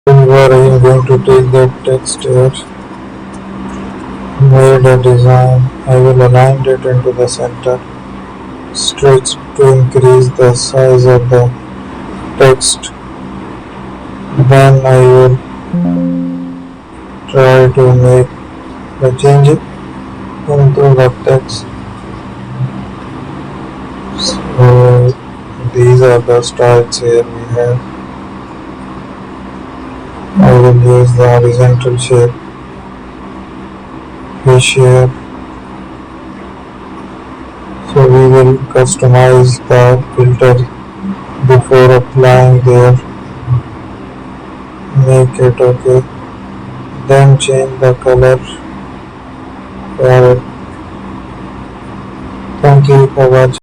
Where I am going to take that text here, made a design. I will align it into the center, stretch to increase the size of the text. Then I will try to make the change into the text. So these are the styles here we have. I will use the horizontal shape, fish shape. So we will customize the filter before applying there. Make it okay. Then change the color for it. Thank you for watching.